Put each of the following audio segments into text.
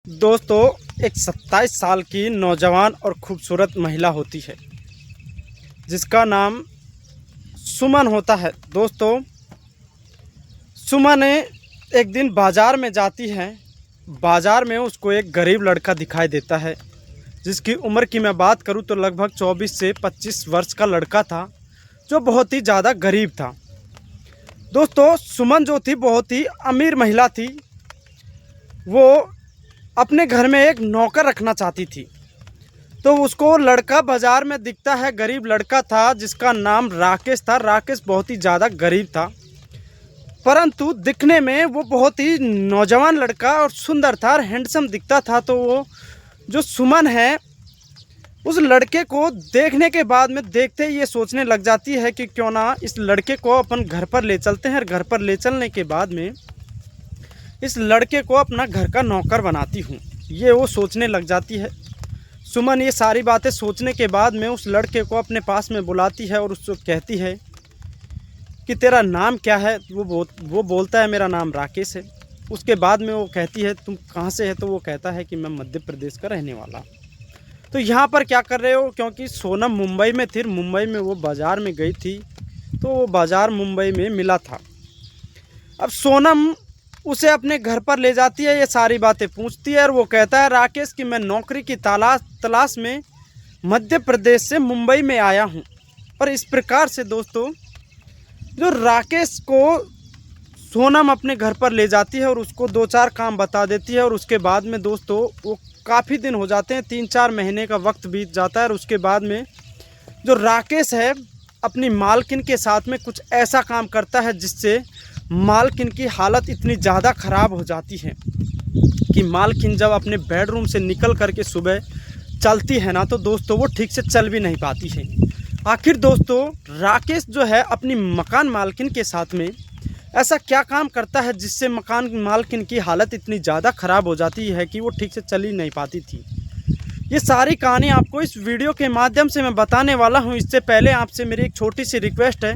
दोस्तों, एक 27 साल की नौजवान और खूबसूरत महिला होती है जिसका नाम सुमन होता है। दोस्तों, सुमन एक दिन बाज़ार में जाती है। बाज़ार में उसको एक गरीब लड़का दिखाई देता है जिसकी उम्र की मैं बात करूं तो लगभग 24 से 25 वर्ष का लड़का था, जो बहुत ही ज़्यादा गरीब था। दोस्तों, सुमन जो थी बहुत ही अमीर महिला थी। वो अपने घर में एक नौकर रखना चाहती थी, तो उसको लड़का बाज़ार में दिखता है। गरीब लड़का था जिसका नाम राकेश था। राकेश बहुत ही ज़्यादा गरीब था, परंतु दिखने में वो बहुत ही नौजवान लड़का और सुंदर था और हैंडसम दिखता था। तो वो जो सुमन है, उस लड़के को देखने के बाद में देखते ही ये सोचने लग जाती है कि क्यों ना इस लड़के को अपन घर पर ले चलते हैं, और घर पर ले चलने के बाद में इस लड़के को अपना घर का नौकर बनाती हूँ, ये वो सोचने लग जाती है। सुमन ये सारी बातें सोचने के बाद में उस लड़के को अपने पास में बुलाती है और उसको कहती है कि तेरा नाम क्या है। वो बोलता है मेरा नाम राकेश है। उसके बाद में वो कहती है तुम कहाँ से है, तो वो कहता है कि मैं मध्य प्रदेश का रहने वाला। तो यहाँ पर क्या कर रहे हो, क्योंकि सोनम मुंबई में थी, मुंबई में वो बाज़ार में गई थी, तो वो बाज़ार मुंबई में मिला था। अब सोनम उसे अपने घर पर ले जाती है, ये सारी बातें पूछती है और वो कहता है राकेश कि मैं नौकरी की तलाश में मध्य प्रदेश से मुंबई में आया हूँ। और इस प्रकार से दोस्तों, जो राकेश को सोनम अपने घर पर ले जाती है और उसको 2-4 काम बता देती है। और उसके बाद में दोस्तों वो काफ़ी दिन हो जाते हैं, 3-4 महीने का वक्त बीत जाता है। और उसके बाद में जो राकेश है अपनी मालकिन के साथ में कुछ ऐसा काम करता है जिससे मालकिन की हालत इतनी ज़्यादा ख़राब हो जाती है कि मालकिन जब अपने बेडरूम से निकल करके सुबह चलती है ना, तो दोस्तों वो ठीक से चल भी नहीं पाती है। आखिर दोस्तों, राकेश जो है अपनी मकान मालकिन के साथ में ऐसा क्या काम करता है जिससे मकान मालकिन की हालत इतनी ज़्यादा ख़राब हो जाती है कि वो ठीक से चल ही नहीं पाती थी। ये सारी कहानी आपको इस वीडियो के माध्यम से मैं बताने वाला हूँ। इससे पहले आपसे मेरी एक छोटी सी रिक्वेस्ट है,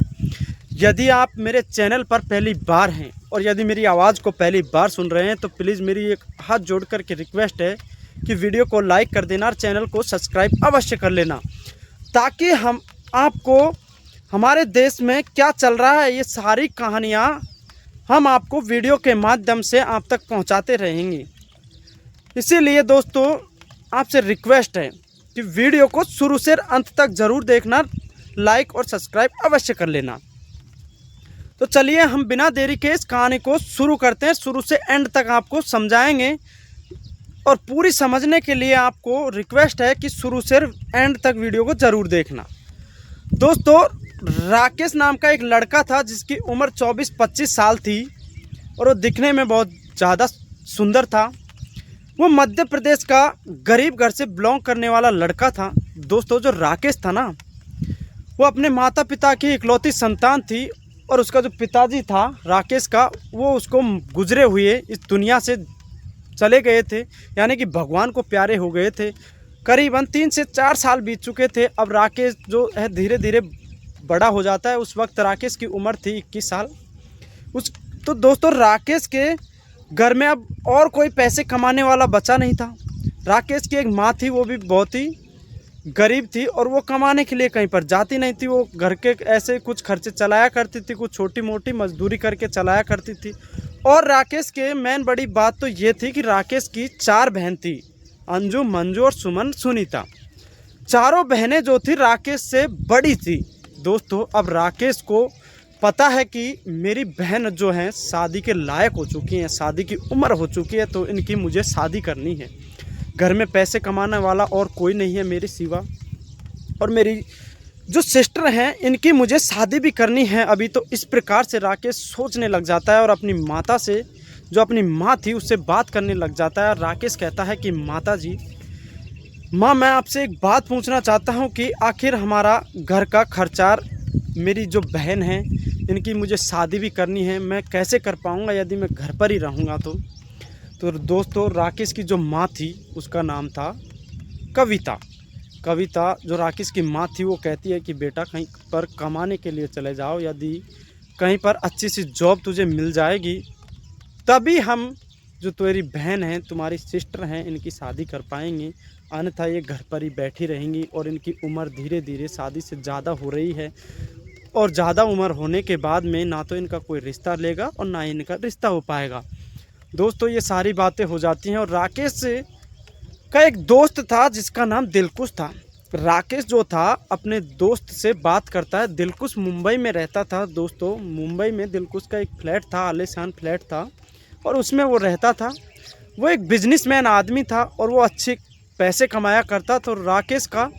यदि आप मेरे चैनल पर पहली बार हैं और यदि मेरी आवाज़ को पहली बार सुन रहे हैं, तो प्लीज़ मेरी एक हाथ जोड़ कर के रिक्वेस्ट है कि वीडियो को लाइक कर देना और चैनल को सब्सक्राइब अवश्य कर लेना, ताकि हम आपको हमारे देश में क्या चल रहा है ये सारी कहानियाँ हम आपको वीडियो के माध्यम से आप तक पहुँचाते रहेंगे। इसीलिए दोस्तों आपसे रिक्वेस्ट है कि वीडियो को शुरू से अंत तक ज़रूर देखना, लाइक और सब्सक्राइब अवश्य कर लेना। तो चलिए हम बिना देरी के इस कहानी को शुरू करते हैं। शुरू से एंड तक आपको समझाएंगे और पूरी समझने के लिए आपको रिक्वेस्ट है कि शुरू से एंड तक वीडियो को ज़रूर देखना। दोस्तों, राकेश नाम का एक लड़का था जिसकी उम्र 24-25 साल थी और वो दिखने में बहुत ज़्यादा सुंदर था। वो मध्य प्रदेश का गरीब घर से बिलोंग करने वाला लड़का था। दोस्तों, जो राकेश था ना, वो अपने माता पिता की इकलौती संतान थी और उसका जो पिताजी था राकेश का, वो उसको गुजरे हुए इस दुनिया से चले गए थे, यानी कि भगवान को प्यारे हो गए थे। करीबन 3 से 4 साल बीत चुके थे। अब राकेश जो है धीरे धीरे बड़ा हो जाता है। उस वक्त राकेश की उम्र थी 21 साल। तो दोस्तों, राकेश के घर में अब और कोई पैसे कमाने वाला बचा नहीं था। राकेश की एक माँ थी, वो भी बहुत ही गरीब थी और वो कमाने के लिए कहीं पर जाती नहीं थी। वो घर के ऐसे कुछ खर्चे चलाया करती थी, कुछ छोटी मोटी मजदूरी करके चलाया करती थी। और राकेश के मेन बड़ी बात तो ये थी कि राकेश की 4 बहन थी, अंजू, मंजू और सुमन, सुनीता। चारों बहनें जो थी राकेश से बड़ी थी। दोस्तों, अब राकेश को पता है कि मेरी बहन जो हैं शादी के लायक हो चुकी हैं, शादी की उम्र हो चुकी है, तो इनकी मुझे शादी करनी है। घर में पैसे कमाने वाला और कोई नहीं है मेरे सिवा, और मेरी जो सिस्टर हैं इनकी मुझे शादी भी करनी है अभी। तो इस प्रकार से राकेश सोचने लग जाता है और अपनी माता से, जो अपनी माँ थी, उससे बात करने लग जाता है। राकेश कहता है कि माता जी, माँ, मैं आपसे एक बात पूछना चाहता हूँ कि आखिर हमारा घर का खर्चा, मेरी जो बहन है इनकी मुझे शादी भी करनी है, मैं कैसे कर पाऊँगा यदि मैं घर पर ही रहूँगा तो दोस्तों, राकेश की जो माँ थी उसका नाम था कविता। कविता जो राकेश की माँ थी, वो कहती है कि बेटा कहीं पर कमाने के लिए चले जाओ, यदि कहीं पर अच्छी सी जॉब तुझे मिल जाएगी तभी हम जो तेरी बहन है, तुम्हारी सिस्टर हैं, इनकी शादी कर पाएंगे, अन्यथा ये घर पर ही बैठी रहेंगी। और इनकी उम्र धीरे धीरे शादी से ज़्यादा हो रही है, और ज़्यादा उम्र होने के बाद में ना तो इनका कोई रिश्ता लेगा और ना ही इनका रिश्ता हो पाएगा। दोस्तों ये सारी बातें हो जाती हैं। और राकेश का एक दोस्त था जिसका नाम दिलकुश था। राकेश जो था अपने दोस्त से बात करता है। दिलकुश मुंबई में रहता था। दोस्तों मुंबई में दिलकुश का एक फ्लैट था, आलीशान फ्लैट था, और उसमें वो रहता था। वो एक बिजनेसमैन आदमी था और वो अच्छे पैसे कमाया करता था। और राकेश का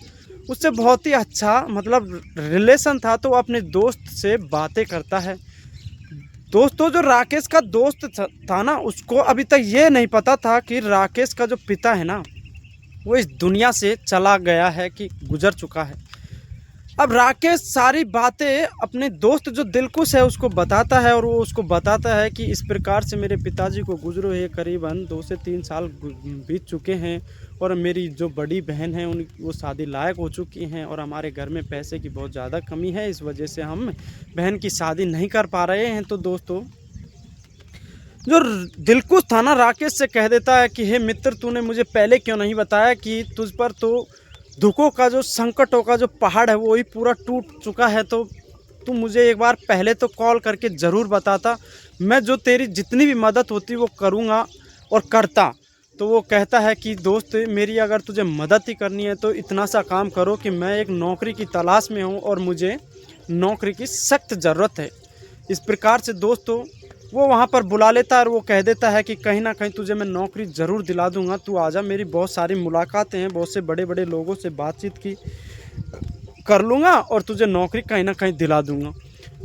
उससे बहुत ही अच्छा मतलब रिलेशन था, तो वो अपने दोस्त से बातें करता है। दोस्तों जो राकेश का दोस्त था ना, उसको अभी तक ये नहीं पता था कि राकेश का जो पिता है ना, वो इस दुनिया से चला गया है, कि गुजर चुका है। अब राकेश सारी बातें अपने दोस्त जो दिलकुश है उसको बताता है, और वो उसको बताता है कि इस प्रकार से मेरे पिताजी को गुजरे हुए करीबन 2 से 3 साल बीत चुके हैं, और मेरी जो बड़ी बहन है उन वो शादी लायक हो चुकी हैं, और हमारे घर में पैसे की बहुत ज़्यादा कमी है, इस वजह से हम बहन की शादी नहीं कर पा रहे हैं। तो दोस्तों जो दिलकुश था ना, राकेश से कह देता है कि हे मित्र, तूने मुझे पहले क्यों नहीं बताया कि तुझ पर तो दुखों का जो संकटों का जो पहाड़ है वो ही पूरा टूट चुका है, तो तू मुझे एक बार पहले तो कॉल करके ज़रूर बताता, मैं जो तेरी जितनी भी मदद होती वो करूँगा और करता। तो वो कहता है कि दोस्त मेरी अगर तुझे मदद ही करनी है तो इतना सा काम करो कि मैं एक नौकरी की तलाश में हूँ और मुझे नौकरी की सख्त ज़रूरत है। इस प्रकार से दोस्तों वो वहाँ पर बुला लेता है और वो कह देता है कि कहीं ना कहीं तुझे मैं नौकरी ज़रूर दिला दूंगा, तू आजा। मेरी बहुत सारी मुलाकातें हैं, बहुत से बड़े बड़े लोगों से बातचीत की कर लूँगा और तुझे नौकरी कहीं ना कहीं दिला दूंगा।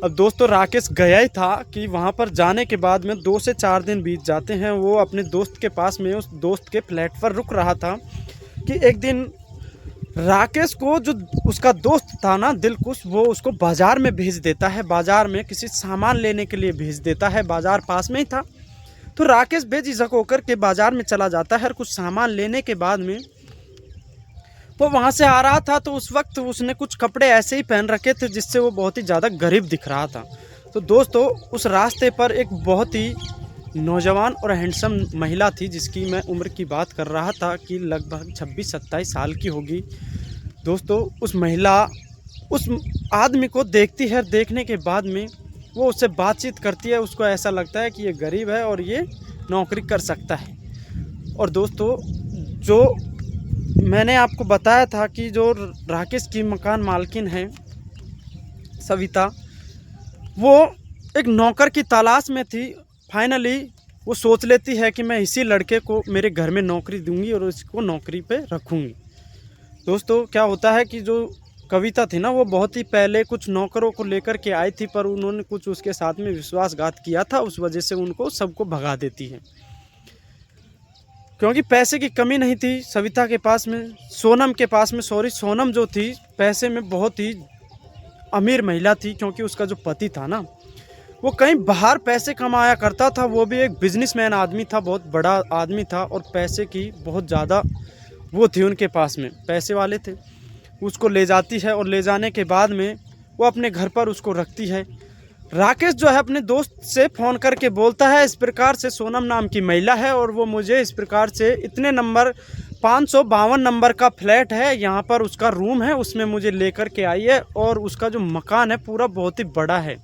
अब दोस्तों राकेश गया ही था कि वहाँ पर जाने के बाद में 2 से 4 दिन बीत जाते हैं। वो अपने दोस्त के पास में उस दोस्त के फ्लैट पर रुक रहा था कि एक दिन राकेश को जो उसका दोस्त था ना दिलकुश, वो उसको बाज़ार में भेज देता है। बाज़ार में किसी सामान लेने के लिए भेज देता है, बाज़ार पास में ही था। तो राकेश बेझिझक होकर के बाज़ार में चला जाता है और कुछ सामान लेने के बाद में वो वहाँ से आ रहा था, तो उस वक्त उसने कुछ कपड़े ऐसे ही पहन रखे थे जिससे वो बहुत ही ज़्यादा गरीब दिख रहा था। तो दोस्तों उस रास्ते पर एक बहुत ही नौजवान और हैंडसम महिला थी, जिसकी मैं उम्र की बात कर रहा था कि लगभग 26-27 साल की होगी। दोस्तों उस महिला उस आदमी को देखती है, देखने के बाद में वो उससे बातचीत करती है। उसको ऐसा लगता है कि ये गरीब है और ये नौकरी कर सकता है। और दोस्तों जो मैंने आपको बताया था कि जो राकेश की मकान मालकिन है सविता, वो एक नौकर की तलाश में थी। फाइनली वो सोच लेती है कि मैं इसी लड़के को मेरे घर में नौकरी दूंगी और इसको नौकरी पे रखूंगी। दोस्तों क्या होता है कि जो कविता थी ना, वो बहुत ही पहले कुछ नौकरों को लेकर के आई थी, पर उन्होंने कुछ उसके साथ में विश्वासघात किया था, उस वजह से उनको सबको भगा देती है। क्योंकि पैसे की कमी नहीं थी सविता के पास में, सोनम के पास में, सोनम जो थी पैसे में बहुत ही अमीर महिला थी, क्योंकि उसका जो पति था ना वो कहीं बाहर पैसे कमाया करता था। वो भी एक बिजनेसमैन आदमी था, बहुत बड़ा आदमी था, और पैसे की बहुत ज़्यादा वो थी उनके पास में, पैसे वाले थे। उसको ले जाती है और ले जाने के बाद में वो अपने घर पर उसको रखती है। राकेश जो है अपने दोस्त से फ़ोन करके बोलता है इस प्रकार से सोनम नाम की महिला है और वो मुझे इस प्रकार से इतने नंबर 552 नंबर का फ्लैट है, यहाँ पर उसका रूम है, उसमें मुझे लेकर के आई है। और उसका जो मकान है पूरा बहुत ही बड़ा है,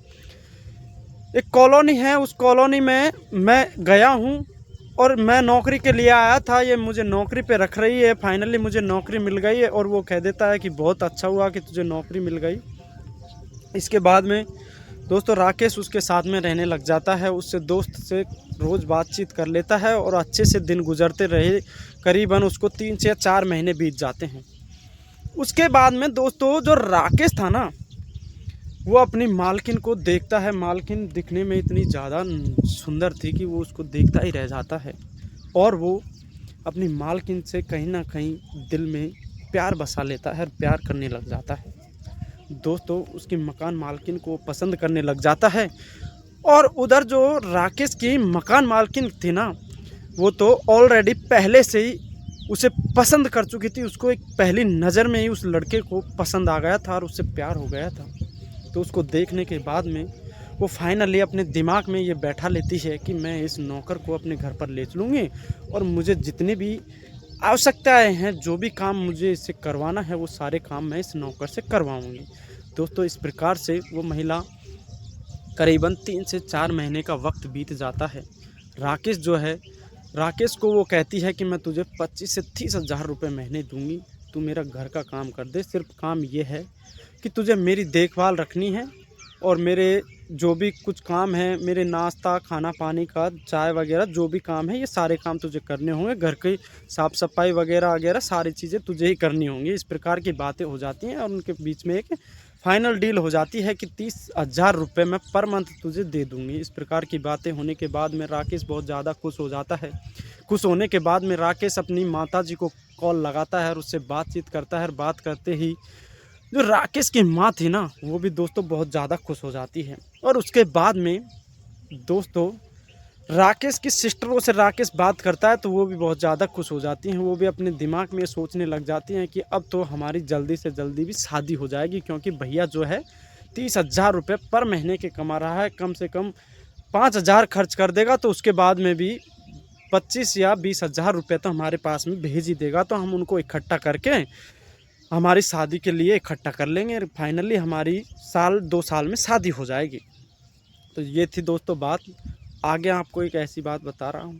एक कॉलोनी है, उस कॉलोनी में मैं गया हूँ और मैं नौकरी के लिए आया था, ये मुझे नौकरी पे रख रही है। फाइनली मुझे नौकरी मिल गई है। और वो कह देता है कि बहुत अच्छा हुआ कि तुझे नौकरी मिल गई। इसके बाद में दोस्तों राकेश उसके साथ में रहने लग जाता है, उससे दोस्त से रोज़ बातचीत कर लेता है और अच्छे से दिन गुजरते रहे। करीबन उसको 3 से 4 महीने बीत जाते हैं। उसके बाद में दोस्तों जो राकेश था ना, वो अपनी मालकिन को देखता है। मालकिन दिखने में इतनी ज़्यादा सुंदर थी कि वो उसको देखता ही रह जाता है, और वो अपनी मालकिन से कहीं ना कहीं दिल में प्यार बसा लेता है, प्यार करने लग जाता है। दोस्तों उसकी मकान मालकिन को पसंद करने लग जाता है। और उधर जो राकेश की मकान मालकिन थी ना, वो तो ऑलरेडी पहले से ही उसे पसंद कर चुकी थी। उसको एक पहली नज़र में ही उस लड़के को पसंद आ गया था और उससे प्यार हो गया था। तो उसको देखने के बाद में वो फाइनली अपने दिमाग में ये बैठा लेती है कि मैं इस नौकर को अपने घर पर ले चलूँगी और मुझे जितनी भी आवश्यकताएं हैं, जो भी काम मुझे इससे करवाना है, वो सारे काम मैं इस नौकर से करवाऊँगी। दोस्तों, इस प्रकार से वो महिला करीबन 3 से 4 महीने का वक्त बीत जाता है। राकेश जो है, राकेश को वो कहती है कि मैं तुझे 25 से 30 हज़ार रुपये महीने दूंगी, तू मेरा घर का काम कर दे। सिर्फ काम ये है कि तुझे मेरी देखभाल रखनी है और मेरे जो भी कुछ काम है, मेरे नाश्ता खाना पानी का, चाय वगैरह जो भी काम है, ये सारे काम तुझे करने होंगे। घर की साफ़ सफाई वगैरह वगैरह सारी चीज़ें तुझे ही करनी होंगी। इस प्रकार की बातें हो जाती हैं और उनके बीच में एक फाइनल डील हो जाती है कि 30,000 रुपये मैं पर मंथ तुझे दे दूँगी। इस प्रकार की बातें होने के बाद में राकेश बहुत ज़्यादा खुश हो जाता है। खुश होने के बाद में राकेश अपनी माताजी को कॉल लगाता है और उससे बातचीत करता है और बात करते ही जो राकेश की माँ थी ना, वो भी दोस्तों बहुत ज़्यादा खुश हो जाती है। और उसके बाद में दोस्तों राकेश की सिस्टरों से राकेश बात करता है तो वो भी बहुत ज़्यादा खुश हो जाती हैं। वो भी अपने दिमाग में सोचने लग जाती हैं कि अब तो हमारी जल्दी से जल्दी भी शादी हो जाएगी, क्योंकि भैया जो है 30,000 रुपये पर महीने के कमा रहा है। कम से कम 5,000 खर्च कर देगा तो उसके बाद में भी 25 या 20,000 रुपये तो हमारे पास में भेज ही देगा। तो हम उनको इकट्ठा करके हमारी शादी के लिए इकट्ठा कर लेंगे। फाइनली हमारी 1-2 साल में शादी हो जाएगी। तो ये थी दोस्तों बात। आगे आपको एक ऐसी बात बता रहा हूँ।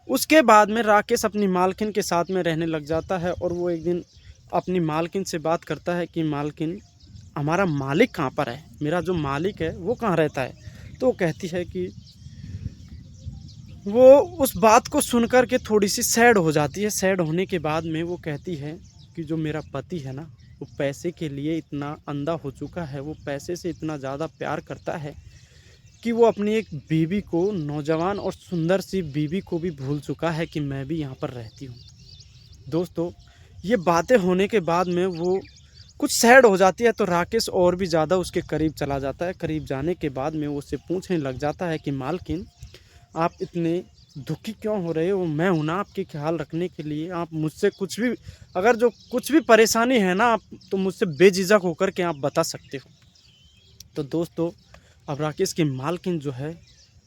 उसके बाद में राकेश अपनी मालकिन के साथ में रहने लग जाता है और वो एक दिन अपनी मालकिन से बात करता है कि मालकिन, हमारा मालिक कहाँ पर है, मेरा जो मालिक है वो कहाँ रहता है। तो वो कहती है कि वो उस बात को सुनकर के थोड़ी सी सैड हो जाती है। सैड होने के बाद में वो कहती है कि जो मेरा पति है ना, वो पैसे के लिए इतना अंधा हो चुका है, वो पैसे से इतना ज़्यादा प्यार करता है कि वो अपनी एक बीवी को, नौजवान और सुंदर सी बीवी को भी भूल चुका है कि मैं भी यहाँ पर रहती हूँ। दोस्तों, ये बातें होने के बाद में वो कुछ सैड हो जाती है तो राकेश और भी ज़्यादा उसके करीब चला जाता है। करीब जाने के बाद में वो उससे पूछने लग जाता है कि मालकिन, आप इतने दुखी क्यों हो रहे हो? मैं हूं ना आपके ख्याल रखने के लिए। आप मुझसे कुछ भी, अगर जो कुछ भी परेशानी है ना, आप तो मुझसे बेझिझक होकर के आप बता सकते हो। तो दोस्तों, अब राकेश की मालकिन जो है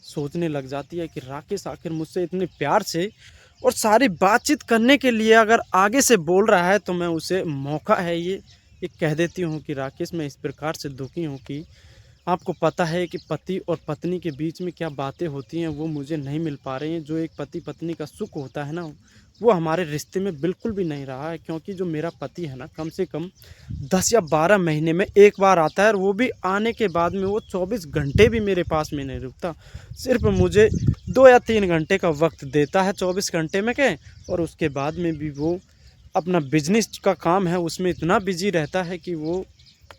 सोचने लग जाती है कि राकेश आखिर मुझसे इतने प्यार से और सारी बातचीत करने के लिए अगर आगे से बोल रहा है तो मैं उसे मौका है ये कह देती हूँ कि राकेश, मैं इस प्रकार से दुखी हूँ कि आपको पता है कि पति और पत्नी के बीच में क्या बातें होती हैं वो मुझे नहीं मिल पा रही हैं। जो एक पति पत्नी का सुख होता है ना, वो हमारे रिश्ते में बिल्कुल भी नहीं रहा है। क्योंकि जो मेरा पति है ना, कम से कम 10 या 12 महीने में एक बार आता है और वो भी आने के बाद में वो 24 घंटे भी मेरे पास में नहीं रुकता। सिर्फ मुझे 2 या 3 घंटे का वक्त देता है 24 घंटे में के, और उसके बाद में भी वो अपना बिजनेस का काम है उसमें इतना बिजी रहता है कि वो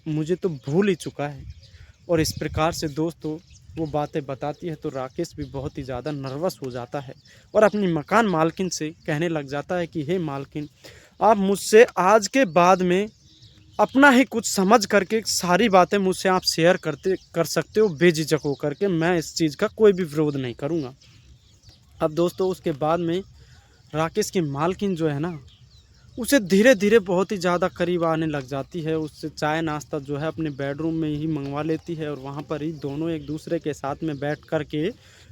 मुझे तो भूल ही चुका है। और इस प्रकार से दोस्तों वो बातें बताती है तो राकेश भी बहुत ही ज़्यादा नर्वस हो जाता है और अपनी मकान मालकिन से कहने लग जाता है कि हे मालकिन, आप मुझसे आज के बाद में अपना ही कुछ समझ करके सारी बातें मुझसे आप शेयर कर सकते हो बेझिझक होकर के। मैं इस चीज़ का कोई भी विरोध नहीं करूँगा। अब दोस्तों उसके बाद में राकेश की मालकिन जो है ना, उसे धीरे धीरे बहुत ही ज़्यादा करीब आने लग जाती है। उससे चाय नाश्ता जो है अपने बेडरूम में ही मंगवा लेती है और वहाँ पर ही दोनों एक दूसरे के साथ में बैठ कर के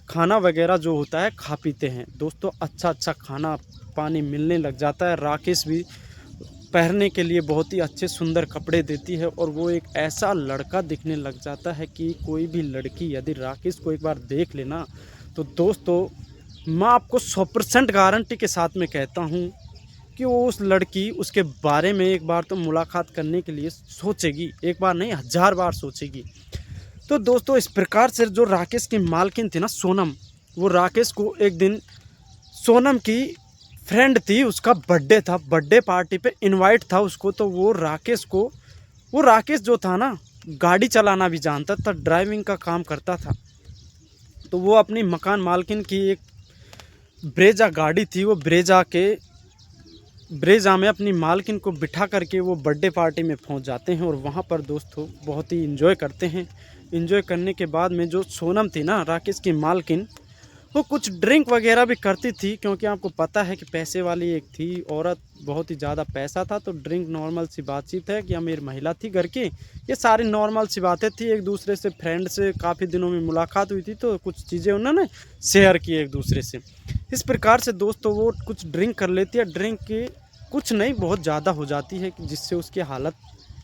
खाना वगैरह जो होता है खा पीते हैं। दोस्तों, अच्छा खाना पानी मिलने लग जाता है। राकेश भी पहनने के लिए बहुत ही अच्छे सुंदर कपड़े देती है और वो एक ऐसा लड़का दिखने लग जाता है कि कोई भी लड़की यदि राकेश को एक बार देख लेना तो दोस्तों मैं आपको 100% गारंटी के साथ में कहता हूँ कि वो उस लड़की उसके बारे में एक बार तो मुलाकात करने के लिए सोचेगी। एक बार नहीं, 1000 बार सोचेगी। तो दोस्तों इस प्रकार से जो राकेश की मालकिन थी ना, सोनम, वो राकेश को एक दिन, सोनम की फ्रेंड थी, उसका बर्थडे था, बर्थडे पार्टी पे इनवाइट था उसको। तो वो राकेश जो था ना, गाड़ी चलाना भी जानता था, ड्राइविंग का काम करता था। तो वो अपनी मकान मालकिन की एक ब्रेजा गाड़ी थी, वो ब्रेजा में अपनी मालकिन को बिठा करके वो बर्थडे पार्टी में पहुंच जाते हैं और वहां पर दोस्तों बहुत ही एंजॉय करते हैं। एंजॉय करने के बाद में जो सोनम थी ना, राकेश की मालकिन, वो कुछ ड्रिंक वगैरह भी करती थी, क्योंकि आपको पता है कि पैसे वाली एक थी औरत, बहुत ही ज़्यादा पैसा था, तो ड्रिंक नॉर्मल सी बातचीत है कि अमीर महिला थी घर की। ये सारी नॉर्मल सी बातें थी, एक दूसरे से फ्रेंड से काफ़ी दिनों में मुलाकात हुई थी, तो कुछ चीज़ें उन्होंने शेयर की एक दूसरे से। इस प्रकार से दोस्तों वो कुछ ड्रिंक कर लेती है, ड्रिंक की कुछ नहीं बहुत ज़्यादा हो जाती है, जिससे उसकी हालत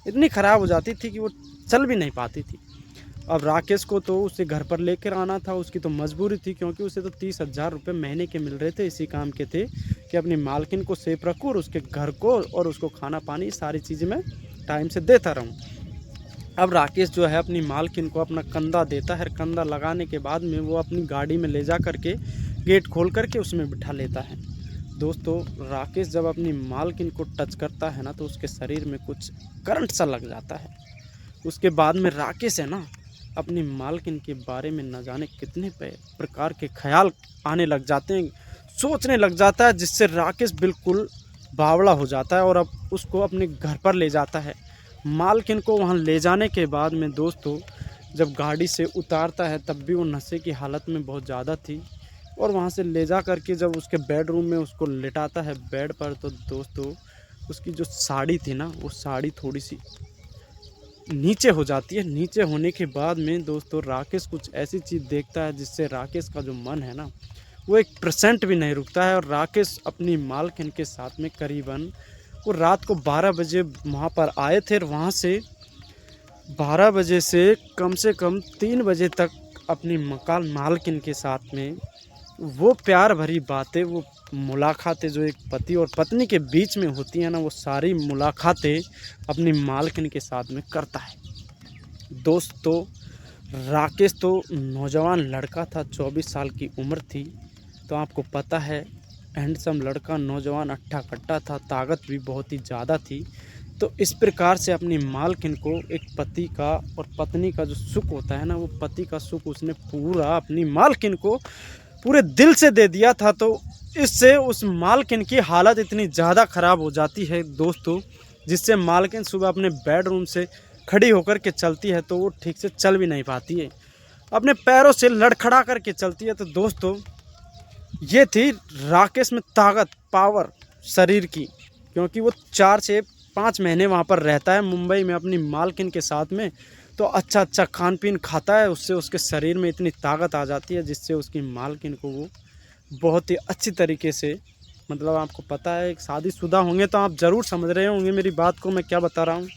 इतनी ख़राब हो जाती थी कि वो चल भी नहीं पाती थी। अब राकेश को तो उसे घर पर लेकर आना था, उसकी तो मजबूरी थी, क्योंकि उसे तो 30,000 रुपये महीने के मिल रहे थे, इसी काम के थे कि अपनी मालकिन को सेफ रखूँ और उसके घर को और उसको खाना पानी सारी चीज़ें मैं टाइम से देता रहूँ। अब राकेश जो है अपनी मालकिन को अपना कंधा देता है, कंधा लगाने के बाद में वो अपनी गाड़ी में ले जा करके गेट खोल करके उसमें बिठा लेता है। दोस्तों राकेश जब अपनी मालकिन को टच करता है ना, तो उसके शरीर में कुछ करंट सा लग जाता है। उसके बाद में राकेश है ना अपनी मालकिन के बारे में न जाने कितने प्रकार के ख्याल आने लग जाते हैं, सोचने लग जाता है, जिससे राकेश बिल्कुल बावड़ा हो जाता है और अब उसको अपने घर पर ले जाता है। मालकिन को वहां ले जाने के बाद में दोस्तों जब गाड़ी से उतारता है, तब भी वो नशे की हालत में बहुत ज़्यादा थी, और वहां से ले जा करके जब उसके बेडरूम में उसको लेटाता है बेड पर, तो दोस्तों उसकी जो साड़ी थी ना, वो साड़ी थोड़ी सी नीचे हो जाती है। नीचे होने के बाद में दोस्तों राकेश कुछ ऐसी चीज़ देखता है, जिससे राकेश का जो मन है ना, वो 1% भी नहीं रुकता है, और राकेश अपनी मालकिन के साथ में करीबन वो रात को 12 बजे वहाँ पर आए थे, और वहाँ से 12 बजे से कम 3 बजे तक अपनी मकान मालकिन के साथ में वो प्यार भरी बातें, वो मुलाकातें जो एक पति और पत्नी के बीच में होती हैं ना, वो सारी मुलाकातें अपनी मालकिन के साथ में करता है। दोस्तों राकेश तो नौजवान लड़का था, 24 साल की उम्र थी, तो आपको पता है हैंडसम लड़का, नौजवान अट्ठा कट्टा था, ताकत भी बहुत ही ज़्यादा थी। तो इस प्रकार से अपनी मालकिन को एक पति का और पत्नी का जो सुख होता है ना, वो पति का सुख उसने पूरा अपनी मालकिन को पूरे दिल से दे दिया था। तो इससे उस मालकिन की हालत इतनी ज़्यादा ख़राब हो जाती है दोस्तों, जिससे मालकिन सुबह अपने बेडरूम से खड़ी होकर के चलती है तो वो ठीक से चल भी नहीं पाती है, अपने पैरों से लड़खड़ा करके चलती है। तो दोस्तों ये थी राकेश में ताकत, पावर शरीर की, क्योंकि वो 4 से 5 महीने वहाँ पर रहता है मुंबई में अपनी मालकिन के साथ में, तो अच्छा अच्छा खान पीन खाता है, उससे उसके शरीर में इतनी ताकत आ जाती है, जिससे उसकी मालकिन को वो बहुत ही अच्छी तरीके से, मतलब आपको पता है शादीशुदा होंगे तो आप ज़रूर समझ रहे होंगे मेरी बात को मैं क्या बता रहा हूँ।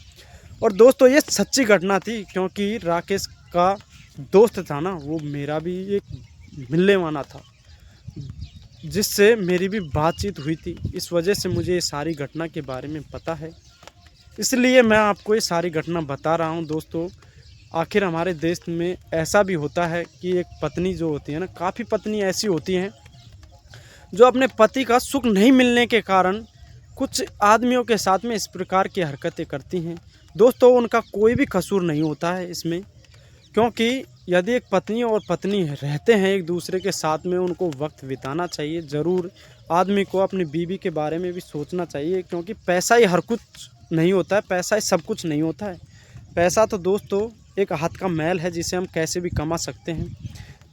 और दोस्तों ये सच्ची घटना थी, क्योंकि राकेश का दोस्त था ना, वो मेरा भी एक मिलने वाला था, जिससे मेरी भी बातचीत हुई थी, इस वजह से मुझे ये सारी घटना के बारे में पता है, इसलिए मैं आपको ये सारी घटना बता रहा हूँ। दोस्तों आखिर हमारे देश में ऐसा भी होता है कि एक पत्नी जो होती है ना, काफ़ी पत्नी ऐसी होती हैं जो अपने पति का सुख नहीं मिलने के कारण कुछ आदमियों के साथ में इस प्रकार की हरकतें करती हैं। दोस्तों उनका कोई भी कसूर नहीं होता है इसमें, क्योंकि यदि एक पत्नी और पत्नी रहते हैं एक दूसरे के साथ में, उनको वक्त बिताना चाहिए। ज़रूर आदमी को अपनी बीवी के बारे में भी सोचना चाहिए, क्योंकि पैसा ही हर कुछ नहीं होता है, पैसा ही सब कुछ नहीं होता है। पैसा तो दोस्तों एक हाथ का मैल है, जिसे हम कैसे भी कमा सकते हैं,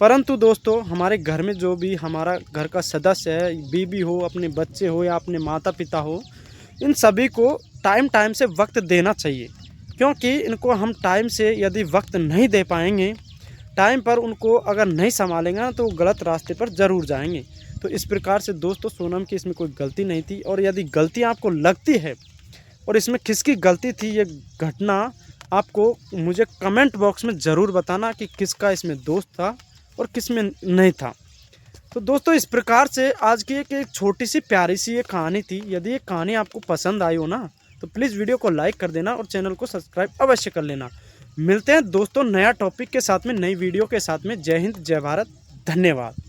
परंतु दोस्तों हमारे घर में जो भी हमारा घर का सदस्य है, बीवी हो, अपने बच्चे हो या अपने माता पिता हो, इन सभी को टाइम टाइम से वक्त देना चाहिए, क्योंकि इनको हम टाइम से यदि वक्त नहीं दे पाएंगे, टाइम पर उनको अगर नहीं संभालेंगे ना, तो वो गलत रास्ते पर ज़रूर जाएंगे। तो इस प्रकार से दोस्तों सोनम की इसमें कोई गलती नहीं थी, और यदि गलती आपको लगती है और इसमें किसकी गलती थी, ये घटना आपको मुझे कमेंट बॉक्स में ज़रूर बताना कि किसका इसमें दोष था और किस में नहीं था। तो दोस्तों इस प्रकार से आज की एक छोटी सी प्यारी सी ये कहानी थी। यदि ये कहानी आपको पसंद आई हो ना, तो प्लीज़ वीडियो को लाइक कर देना और चैनल को सब्सक्राइब अवश्य कर लेना। मिलते हैं दोस्तों नया टॉपिक के साथ में, नई वीडियो के साथ में। जय हिंद, जय भारत, धन्यवाद।